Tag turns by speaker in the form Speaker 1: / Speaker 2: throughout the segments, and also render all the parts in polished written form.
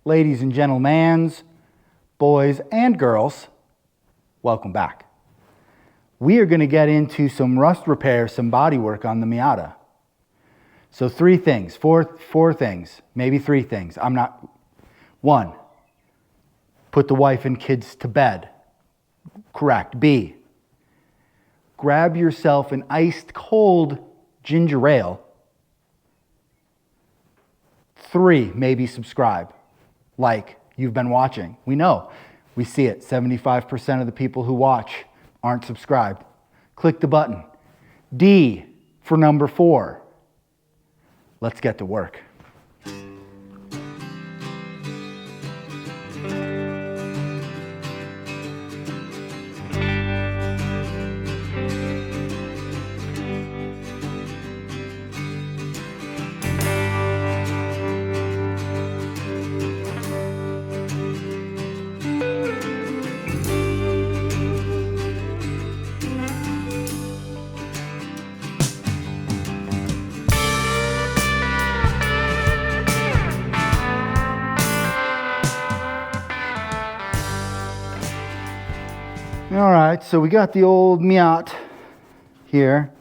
Speaker 1: Ladies and gentlemen, boys and girls, welcome back. We are going to get into some rust repair, some body work on the Miata. So four things, maybe three things. One, put the wife and kids to bed. Correct. B, grab yourself an iced cold ginger ale. 3, maybe subscribe, like you've been watching. We know, we see it. 75% of the people who watch aren't subscribed. Click the button. D for number 4. Let's get to work. All right, so we got the old Miata here.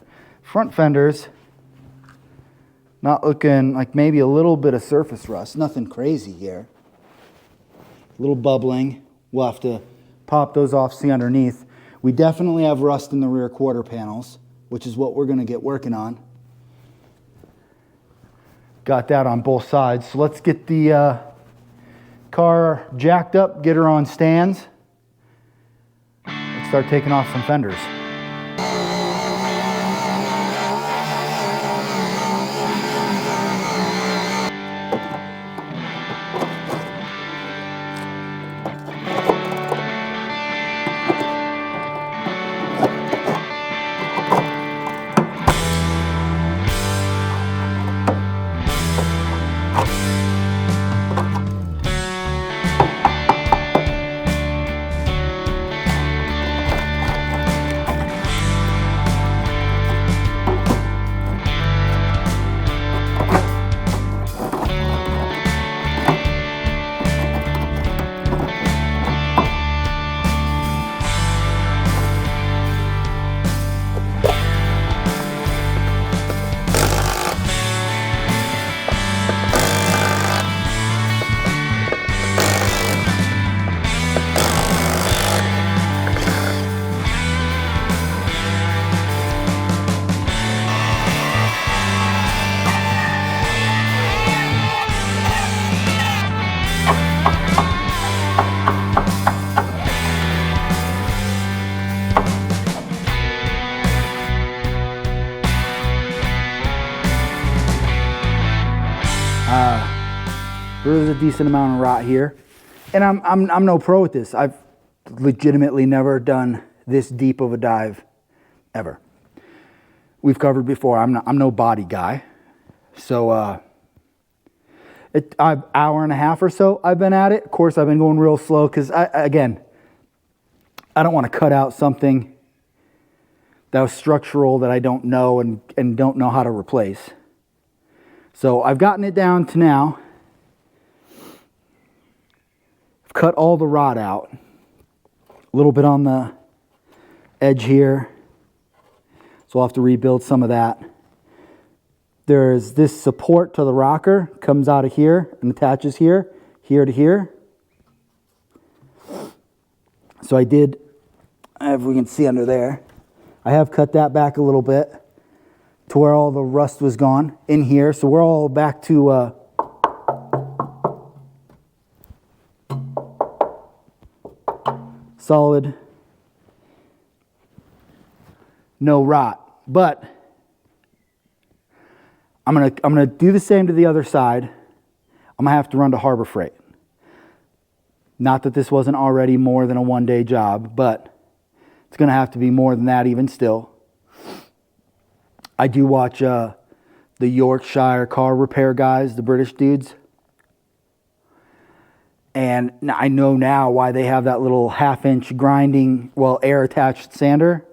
Speaker 1: Front fenders, not looking like, maybe a little bit of surface rust. Nothing crazy here. A little bubbling. We'll have to pop those off, see underneath. We definitely have rust in the rear quarter panels, which is what we're going to get working on. Got that on both sides. So let's get the car jacked up, get her on stands. Start taking off some fenders. There's a decent amount of rot here, and I'm no pro at this. I've legitimately never done this deep of a dive ever. We've covered before. I'm no body guy, so hour and a half or so I've been at it. Of course, I've been going real slow because I don't want to cut out something that was structural that I don't know and don't know how to replace. So I've gotten it down to now. Cut all the rot out. A little bit on the edge here. So I'll have to rebuild some of that. There's this support to the rocker, comes out of here and attaches here, here to here. So I did, if we can see under there, I have cut that back a little bit to where all the rust was gone in here. So we're all back to solid, no rot. But I'm gonna do the same to the other side. I'm gonna have to run to Harbor Freight. Not that this wasn't already more than a one-day job, but it's gonna have to be more than that even still. I do watch the Yorkshire car repair guys, the British dudes. And I know now why they have that little half-inch grinding, air-attached sander.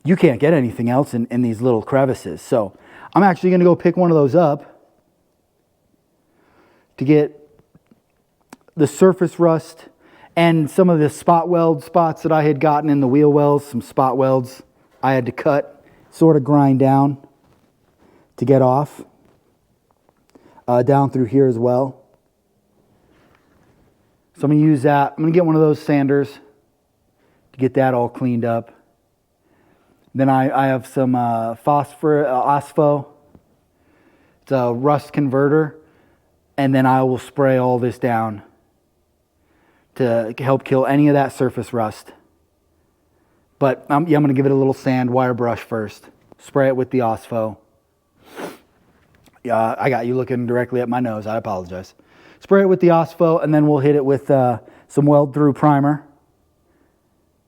Speaker 1: You can't get anything else in these little crevices. So I'm actually going to go pick one of those up to get the surface rust and some of the spot weld spots that I had gotten in the wheel wells, some spot welds I had to cut, sort of grind down to get off. Down through here as well. So I'm going to use that. I'm going to get one of those sanders to get that all cleaned up. Then I have some OSFO. It's a rust converter. And then I will spray all this down to help kill any of that surface rust. But I'm going to give it a little sand wire brush first. Spray it with the OSFO. Yeah, I got you looking directly at my nose. I apologize. Spray it with the OSFO, and then we'll hit it with some weld-through primer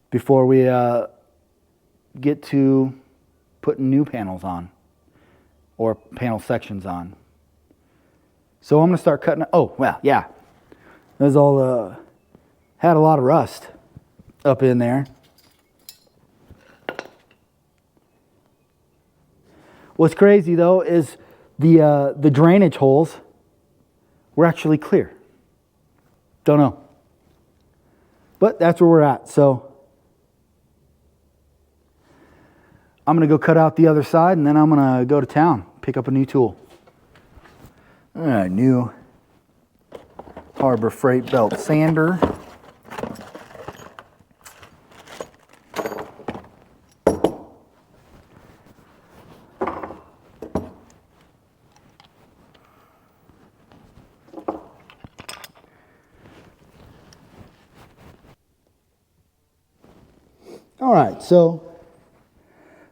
Speaker 1: before we get to putting new panels on or panel sections on. So I'm going to start cutting. Oh, well, yeah. There's all had a lot of rust up in there. What's crazy, though, is the drainage holes were actually clear. Don't know. But that's where we're at. So I'm going to go cut out the other side, and then I'm going to go to town, pick up a new tool. All right, new Harbor Freight belt sander. All right, so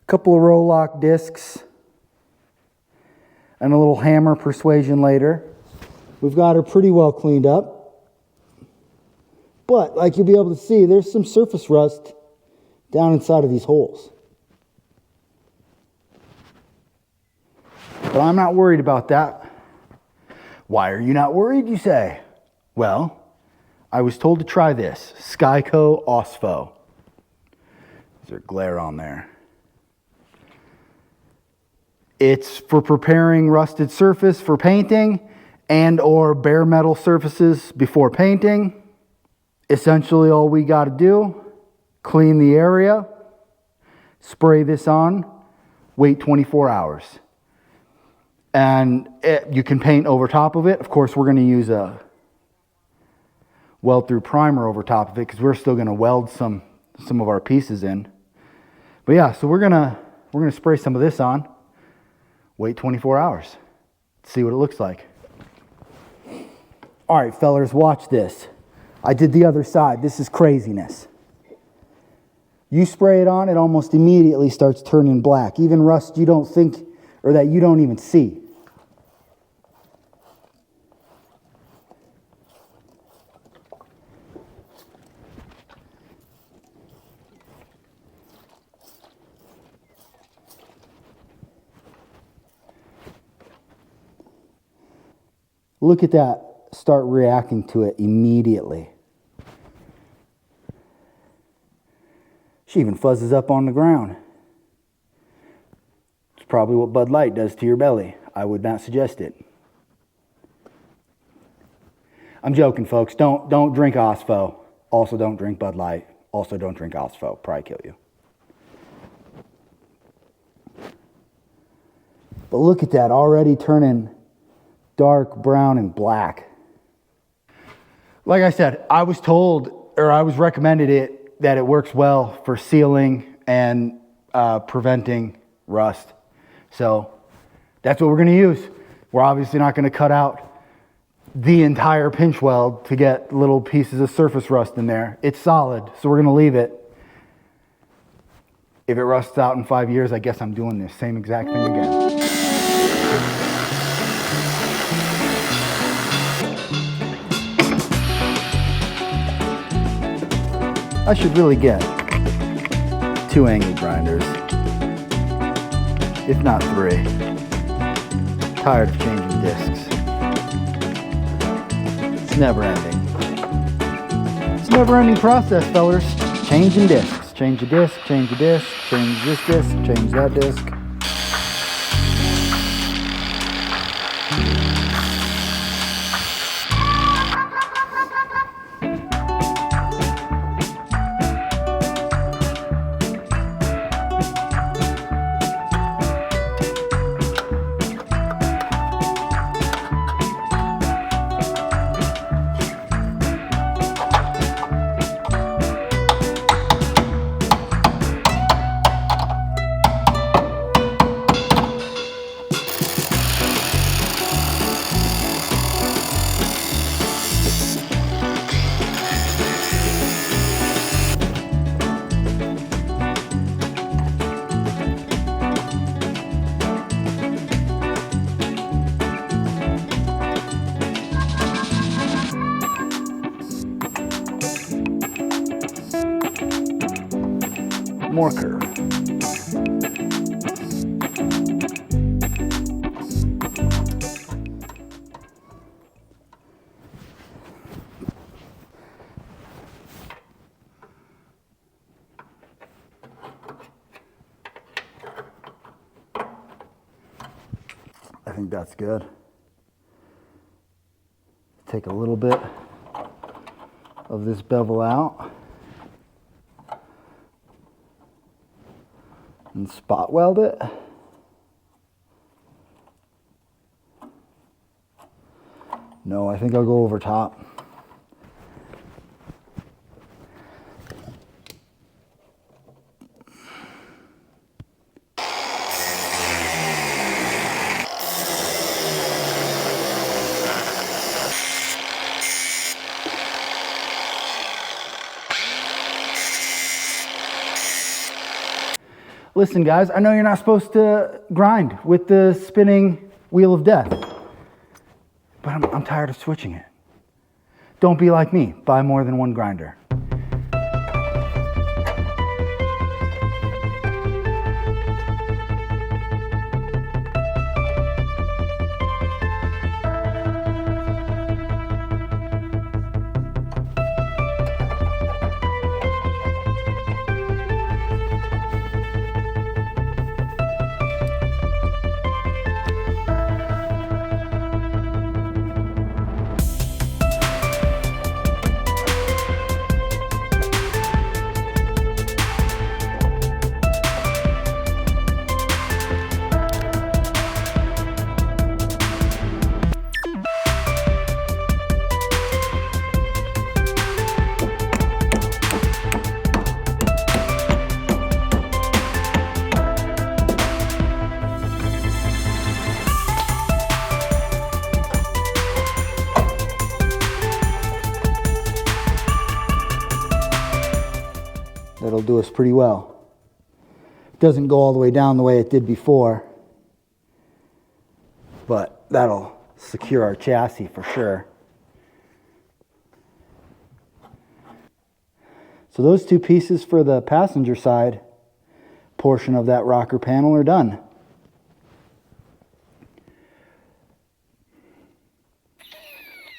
Speaker 1: a couple of roll lock discs and a little hammer persuasion later. We've got her pretty well cleaned up. But like you'll be able to see, there's some surface rust down inside of these holes. But I'm not worried about that. Why are you not worried, you say? Well, I was told to try this, Skyco OSFO. Is there glare on there? It's for preparing rusted surface for painting and or bare metal surfaces before painting. Essentially all we got to do, clean the area, spray this on, wait 24 hours. And you can paint over top of it. Of course, we're going to use a weld-through primer over top of it because we're still going to weld some of our pieces in. But yeah, so we're gonna spray some of this on, wait 24 hours, see what it looks like. All right, fellers, watch this. I did the other side. This is craziness. You spray it on, it almost immediately starts turning black. Even rust you don't think, or that you don't even see. Look at that. Start reacting to it immediately. She even fuzzes up on the ground. It's probably what Bud Light does to your belly. I would not suggest it. I'm joking, folks. Don't drink OSFO. Also don't drink Bud Light. Also don't drink OSFO. Probably kill you. But look at that, already turning dark brown and black. Like I said, I was told, or I was recommended it, that it works well for sealing and preventing rust. So that's what we're going to use. We're obviously not going to cut out the entire pinch weld to get little pieces of surface rust in there. It's solid, so we're going to leave it. If it rusts out in 5 years, I guess I'm doing this same exact thing again. I should really get 2 angle grinders, if not 3. Tired of changing discs. It's never ending. It's a never ending process, fellers. Changing discs. Change a disc, change a disc, change this disc, change that disc. more curve. I think that's good. Take a little bit of this bevel out and spot weld it. No, I think I'll go over top. Listen, guys, I know you're not supposed to grind with the spinning wheel of death, but I'm tired of switching it. Don't be like me. Buy more than one grinder. That'll do us pretty well. It doesn't go all the way down the way it did before, but that'll secure our chassis for sure. So those two pieces for the passenger side portion of that rocker panel are done.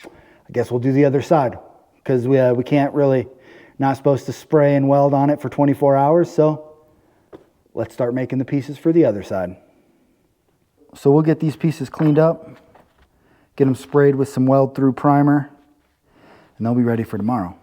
Speaker 1: I guess we'll do the other side because we can't really, not supposed to spray and weld on it for 24 hours. So let's start making the pieces for the other side. So we'll get these pieces cleaned up, get them sprayed with some weld through primer, and they'll be ready for tomorrow.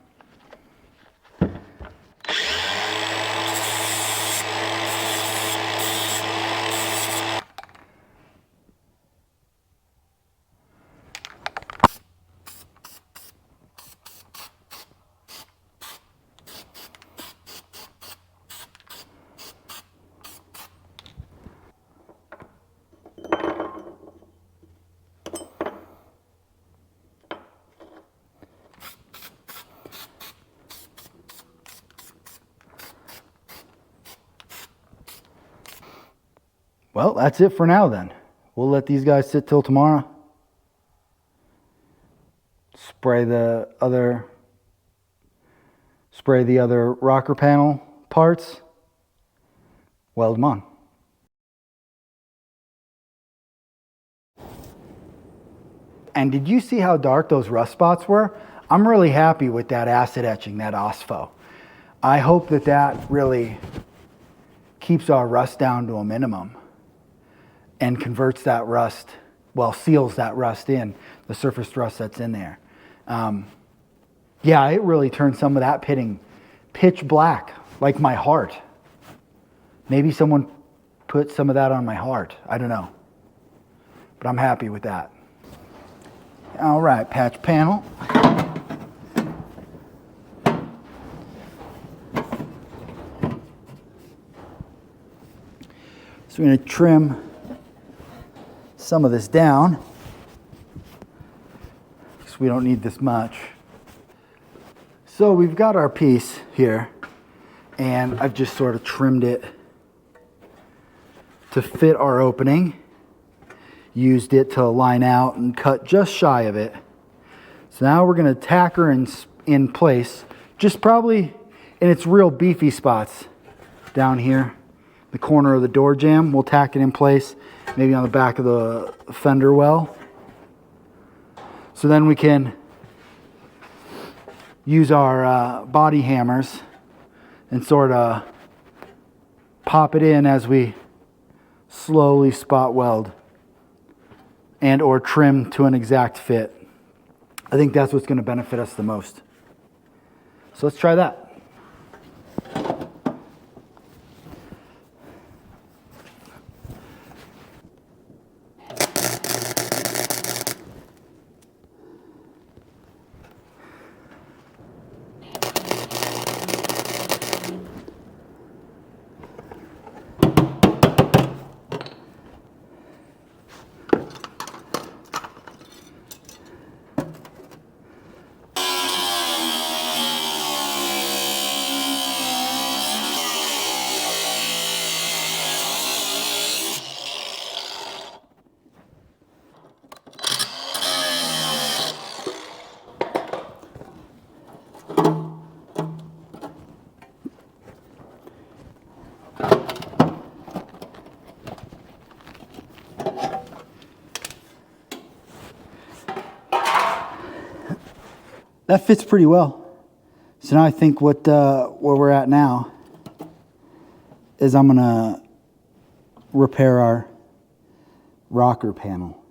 Speaker 1: Well, that's it for now then. We'll let these guys sit till tomorrow. Spray the other rocker panel parts. Weld them on. And did you see how dark those rust spots were? I'm really happy with that acid etching, that OSFO. I hope that that really keeps our rust down to a minimum and converts that rust, well, seals that rust in, the surface rust that's in there. Yeah, it really turned some of that pitting pitch black, like my heart. Maybe someone put some of that on my heart. I don't know. But I'm happy with that. All right, patch panel. So we're going to trim some of this down because we don't need this much. So we've got our piece here, and I've just sort of trimmed it to fit our opening. Used it to line out and cut just shy of it. So now we're going to tack her in place, just probably in its real beefy spots down here, the corner of the door jamb. We'll tack it in place, maybe on the back of the fender well. So then we can use our body hammers and sort of pop it in as we slowly spot weld and or trim to an exact fit. I think that's what's going to benefit us the most. So let's try that. That fits pretty well. So now I think where we're at now is I'm gonna repair our rocker panel.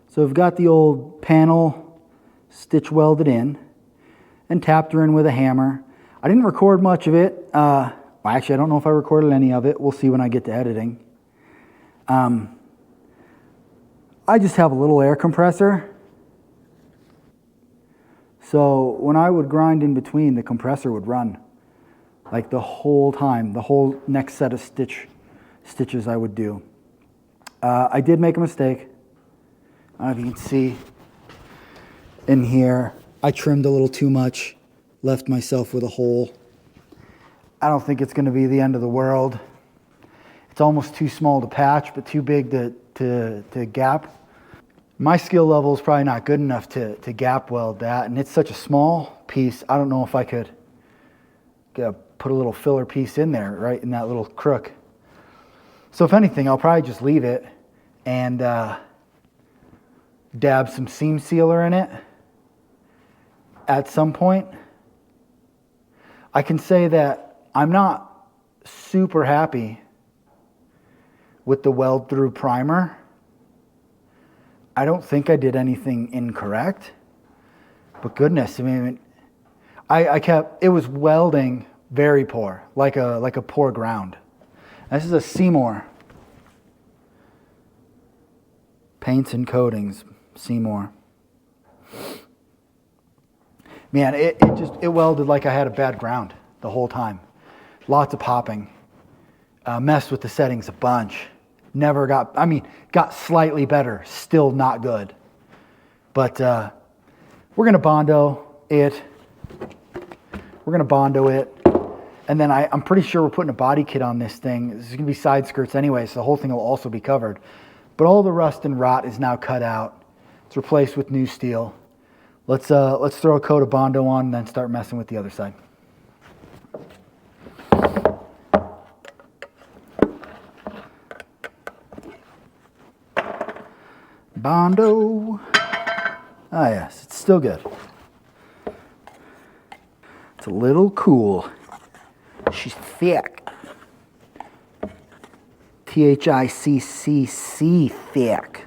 Speaker 1: So we've got the old panel stitch welded in and tapped her in with a hammer. I didn't record much of it. Well, actually, I don't know if I recorded any of it. We'll see when I get to editing. I just have a little air compressor. So when I would grind in between, the compressor would run like the whole time, the whole next set of stitches I would do. I did make a mistake. I don't know if you can see in here, I trimmed a little too much, left myself with a hole. I don't think it's going to be the end of the world. It's almost too small to patch, but too big to gap. My skill level is probably not good enough to gap weld that, and it's such a small piece, I don't know if I could put a little filler piece in there, right in that little crook. So if anything, I'll probably just leave it and dab some seam sealer in it at some point. I can say that I'm not super happy with the weld through primer. I don't think I did anything incorrect, but goodness, I mean, it was welding very poor, like a poor ground. This is a Seymour. Paints and coatings, Seymour. Man, it welded like I had a bad ground the whole time. Lots of popping. Messed with the settings a bunch. Got slightly better, still not good. But we're gonna Bondo it. And then I'm pretty sure we're putting a body kit on this thing. This is gonna be side skirts anyway, so the whole thing will also be covered. But all the rust and rot is now cut out. It's replaced with new steel. Let's throw a coat of Bondo on and then start messing with the other side. Bondo. Ah, yes, it's still good. It's a little cool. She's thick. THICCC thick.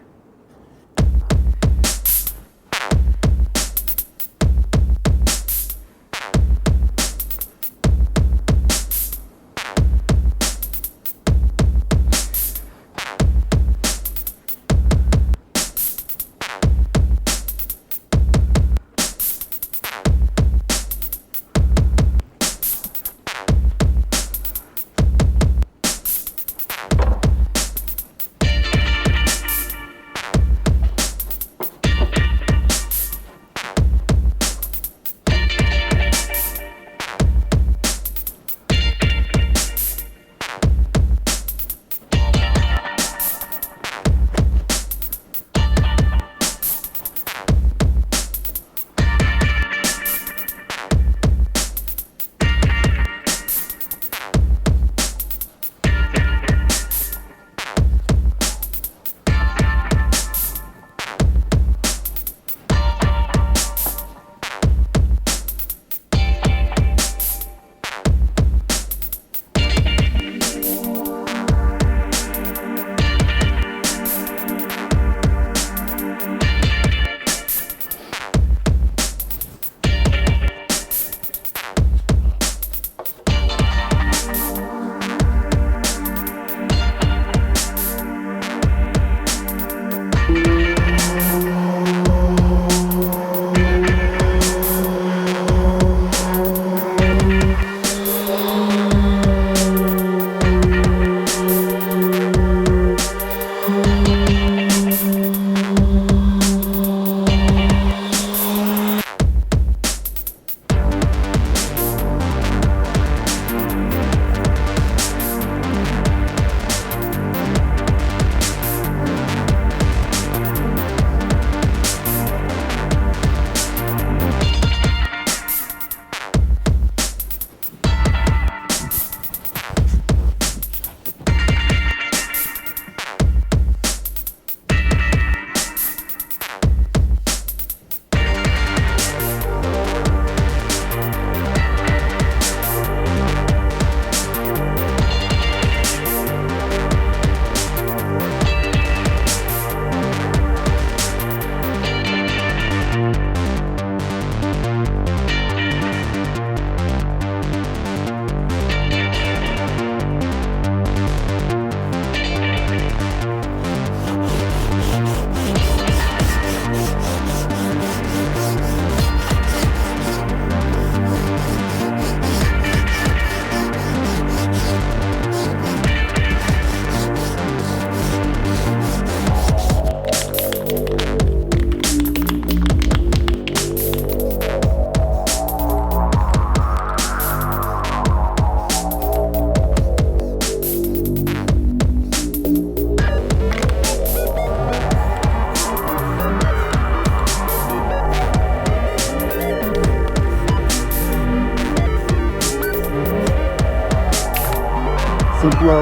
Speaker 1: Simplo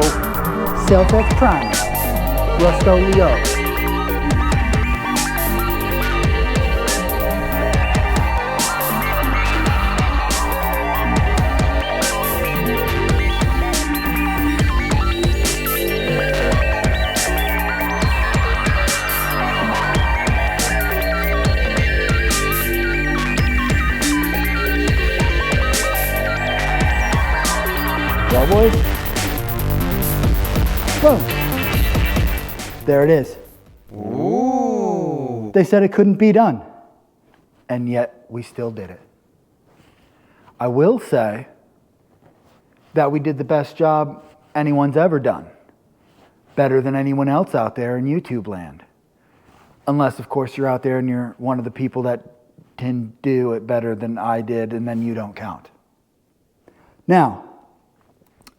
Speaker 1: Celtex Prime, Rusto Leo. Well, boys. Boom. There it is.
Speaker 2: Ooh.
Speaker 1: They said it couldn't be done, and yet we still did it. I will say that we did the best job anyone's ever done. Better than anyone else out there in YouTube land. Unless, of course, you're out there and you're one of the people that can do it better than I did, and then you don't count. Now,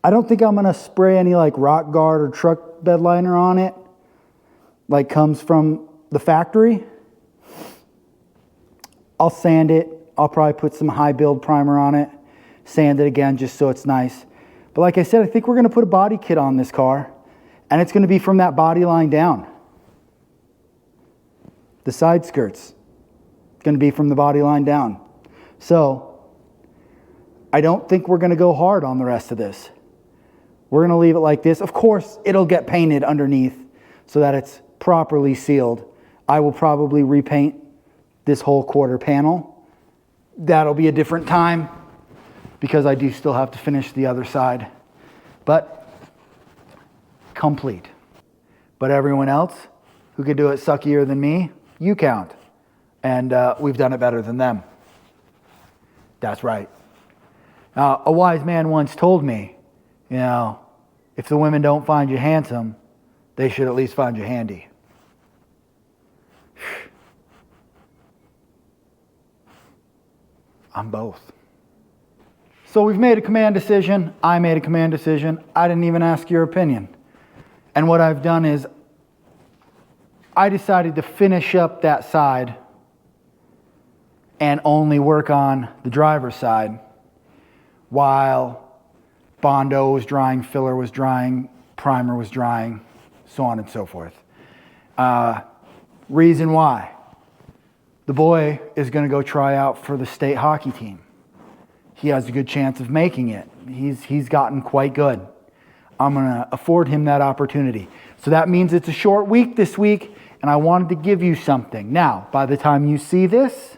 Speaker 1: I don't think I'm going to spray any like rock guard or truck bed liner on it. like comes from the factory, I'll sand it. I'll probably put some high build primer on it, sand it again just so it's nice. But like I said, I think we're gonna put a body kit on this car, and it's gonna be from that body line down. The side skirts, it's gonna be from the body line down. So I don't think we're gonna go hard on the rest of this. We're gonna leave it like this. Of course, it'll get painted underneath so that it's properly sealed. I will probably repaint this whole quarter panel. That'll be a different time because I do still have to finish the other side. But complete. But everyone else who could do it suckier than me, you count. And we've done it better than them. That's right. A wise man once told me, you know, if the women don't find you handsome, they should at least find you handy. I'm both. So we've made a command decision. I made a command decision. I didn't even ask your opinion. And what I've done is I decided to finish up that side and only work on the driver's side while Bondo was drying, filler was drying, primer was drying, so on and so forth. Reason why. The boy is going to go try out for the state hockey team. He has a good chance of making it. He's gotten quite good. I'm going to afford him that opportunity. So that means it's a short week this week, and I wanted to give you something. Now, by the time you see this,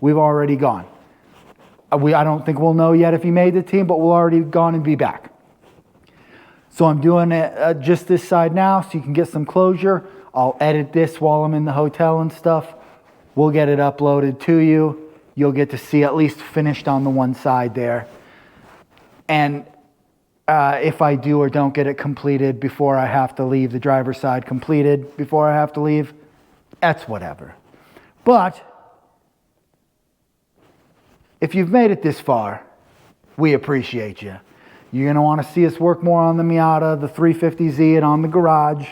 Speaker 1: we've already gone. I don't think we'll know yet if he made the team, but we'll already gone and be back. So I'm doing it just this side now so you can get some closure. I'll edit this while I'm in the hotel and stuff. We'll get it uploaded to you. You'll get to see at least finished on the one side there. And if I do or don't get it completed before I have to leave, the driver's side completed before I have to leave, that's whatever. But if you've made it this far, we appreciate you. You're going to want to see us work more on the Miata, the 350Z, and on the garage.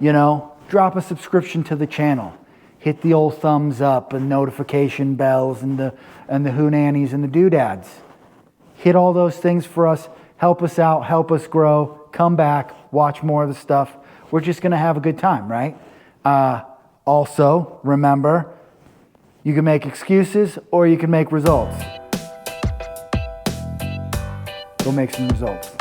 Speaker 1: You know, drop a subscription to the channel. Hit the old thumbs up and notification bells and the hoonannies and the doodads. Hit all those things for us. Help us out. Help us grow. Come back. Watch more of the stuff. We're just going to have a good time, right? Also, remember, you can make excuses or you can make results. Go make some results.